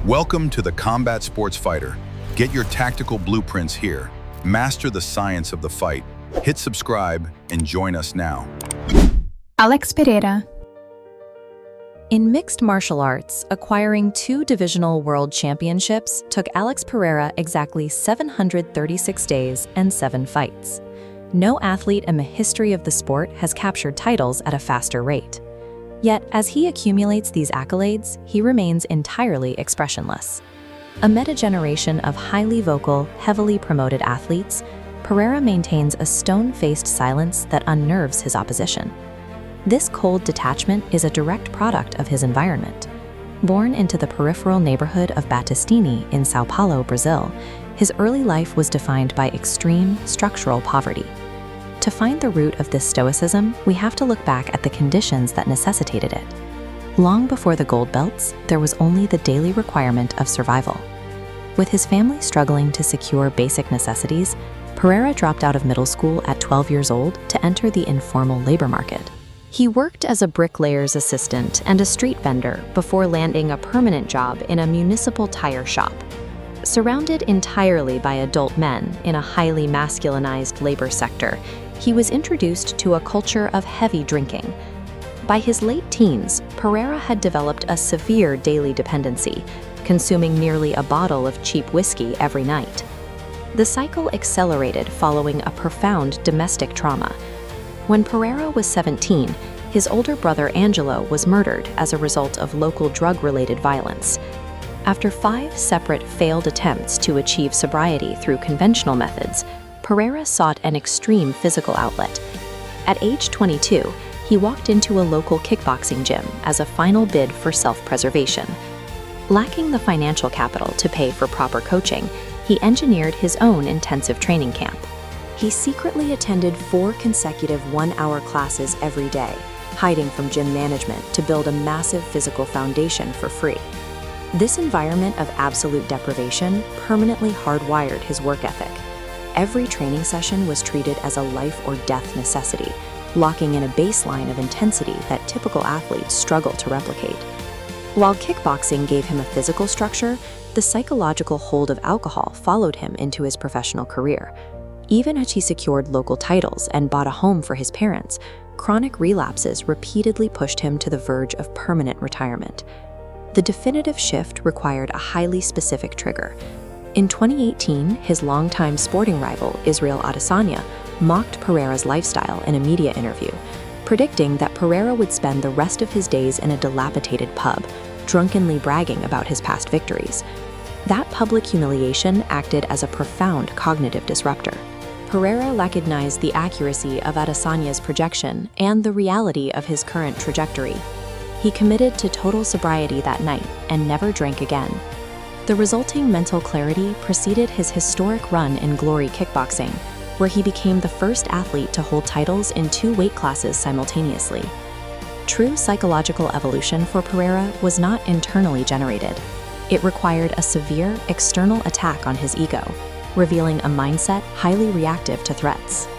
Welcome to the Combat Sports Fighter. Get your tactical blueprints here. Master the science of the fight. Hit subscribe and join us now. Alex Pereira. In mixed martial arts, acquiring 2 divisional world championships took Alex Pereira exactly 736 days and 7 fights. No athlete in the history of the sport has captured titles at a faster rate. Yet, as he accumulates these accolades, he remains entirely expressionless. Amid a generation of highly vocal, heavily promoted athletes, Pereira maintains a stone-faced silence that unnerves his opposition. This cold detachment is a direct product of his environment. Born into the peripheral neighborhood of Batistini in São Paulo, Brazil, his early life was defined by extreme structural poverty. To find the root of this stoicism, we have to look back at the conditions that necessitated it. Long before the gold belts, there was only the daily requirement of survival. With his family struggling to secure basic necessities, Pereira dropped out of middle school at 12 years old to enter the informal labor market. He worked as a bricklayer's assistant and a street vendor before landing a permanent job in a municipal tire shop. Surrounded entirely by adult men in a highly masculinized labor sector, he was introduced to a culture of heavy drinking. By his late teens, Pereira had developed a severe daily dependency, consuming nearly a bottle of cheap whiskey every night. The cycle accelerated following a profound domestic trauma. When Pereira was 17, his older brother Angelo was murdered as a result of local drug-related violence. After 5 separate failed attempts to achieve sobriety through conventional methods, Pereira sought an extreme physical outlet. At age 22, he walked into a local kickboxing gym as a final bid for self-preservation. Lacking the financial capital to pay for proper coaching, he engineered his own intensive training camp. He secretly attended 4 consecutive 1-hour classes every day, hiding from gym management to build a massive physical foundation for free. This environment of absolute deprivation permanently hardwired his work ethic. Every training session was treated as a life or death necessity, locking in a baseline of intensity that typical athletes struggle to replicate. While kickboxing gave him a physical structure, the psychological hold of alcohol followed him into his professional career. Even as he secured local titles and bought a home for his parents, chronic relapses repeatedly pushed him to the verge of permanent retirement. The definitive shift required a highly specific trigger. In 2018, his longtime sporting rival, Israel Adesanya, mocked Pereira's lifestyle in a media interview, predicting that Pereira would spend the rest of his days in a dilapidated pub, drunkenly bragging about his past victories. That public humiliation acted as a profound cognitive disruptor. Pereira recognized the accuracy of Adesanya's projection and the reality of his current trajectory. He committed to total sobriety that night and never drank again. The resulting mental clarity preceded his historic run in Glory Kickboxing, where he became the first athlete to hold titles in 2 weight classes simultaneously. True psychological evolution for Pereira was not internally generated. It required a severe external attack on his ego, revealing a mindset highly reactive to threats.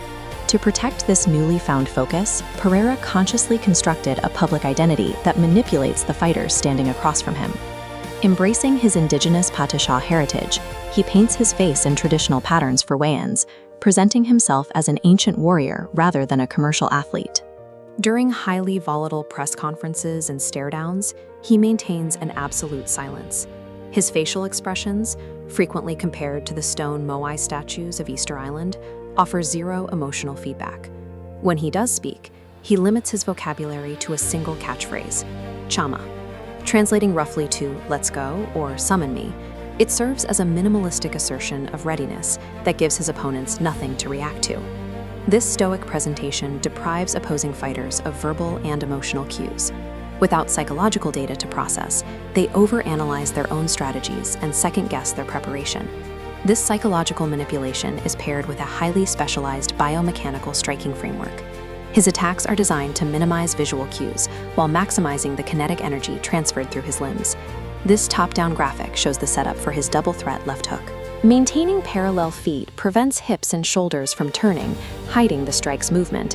To protect this newly found focus, Pereira consciously constructed a public identity that manipulates the fighters standing across from him. Embracing his indigenous Pataxó heritage, he paints his face in traditional patterns for weigh-ins, presenting himself as an ancient warrior rather than a commercial athlete. During highly volatile press conferences and stare-downs, he maintains an absolute silence. His facial expressions, frequently compared to the stone moai statues of Easter Island, offer zero emotional feedback. When he does speak, he limits his vocabulary to a single catchphrase, chama. Translating roughly to "let's go" or "summon me," it serves as a minimalistic assertion of readiness that gives his opponents nothing to react to. This stoic presentation deprives opposing fighters of verbal and emotional cues. Without psychological data to process, they overanalyze their own strategies and second-guess their preparation. This psychological manipulation is paired with a highly specialized biomechanical striking framework. His attacks are designed to minimize visual cues while maximizing the kinetic energy transferred through his limbs. This top-down graphic shows the setup for his double-threat left hook. Maintaining parallel feet prevents hips and shoulders from turning, hiding the strike's movement.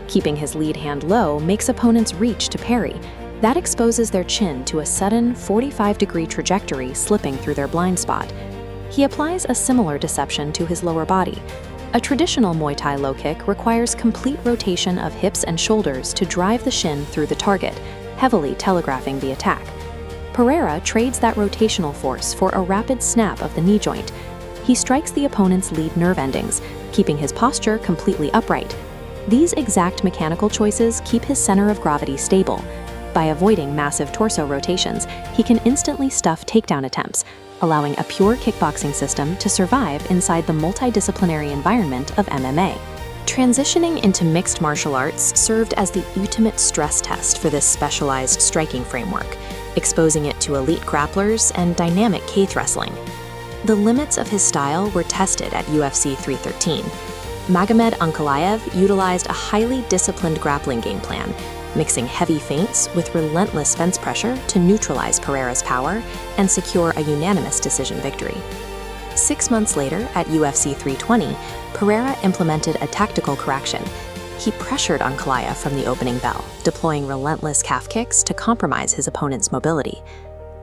Keeping his lead hand low makes opponents reach to parry, That exposes their chin to a sudden 45-degree trajectory slipping through their blind spot. He applies a similar deception to his lower body. A traditional Muay Thai low kick requires complete rotation of hips and shoulders to drive the shin through the target, heavily telegraphing the attack. Pereira trades that rotational force for a rapid snap of the knee joint. He strikes the opponent's lead nerve endings, keeping his posture completely upright. These exact mechanical choices keep his center of gravity stable. By avoiding massive torso rotations, he can instantly stuff takedown attempts, allowing a pure kickboxing system to survive inside the multidisciplinary environment of MMA. Transitioning into mixed martial arts served as the ultimate stress test for this specialized striking framework, exposing it to elite grapplers and dynamic cage wrestling. The limits of his style were tested at UFC 313. Magomed Ankalaev utilized a highly disciplined grappling game plan, mixing heavy feints with relentless fence pressure to neutralize Pereira's power and secure a unanimous decision victory. 6 months later, at UFC 320, Pereira implemented a tactical correction. He pressured Ankalaev from the opening bell, deploying relentless calf kicks to compromise his opponent's mobility.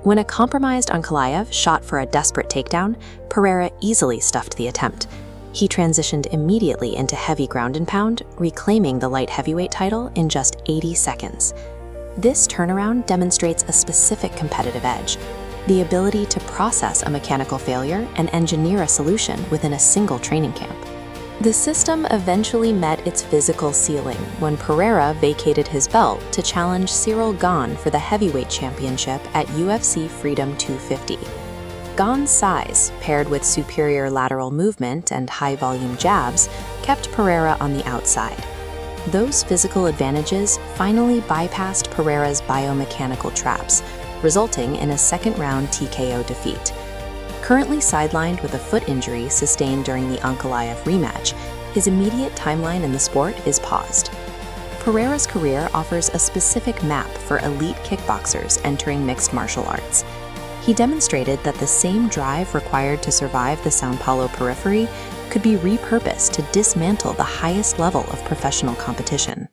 When a compromised Ankalaev shot for a desperate takedown, Pereira easily stuffed the attempt. He transitioned immediately into heavy ground and pound, reclaiming the light heavyweight title in just 80 seconds. This turnaround demonstrates a specific competitive edge, the ability to process a mechanical failure and engineer a solution within a single training camp. The system eventually met its physical ceiling when Pereira vacated his belt to challenge Ciryl Gane for the heavyweight championship at UFC Freedom 250. Gane's size, paired with superior lateral movement and high-volume jabs, kept Pereira on the outside. Those physical advantages finally bypassed Pereira's biomechanical traps, resulting in a second-round TKO defeat. Currently sidelined with a foot injury sustained during the Ankalaev rematch, his immediate timeline in the sport is paused. Pereira's career offers a specific map for elite kickboxers entering mixed martial arts. He demonstrated that the same drive required to survive the São Paulo periphery could be repurposed to dismantle the highest level of professional competition.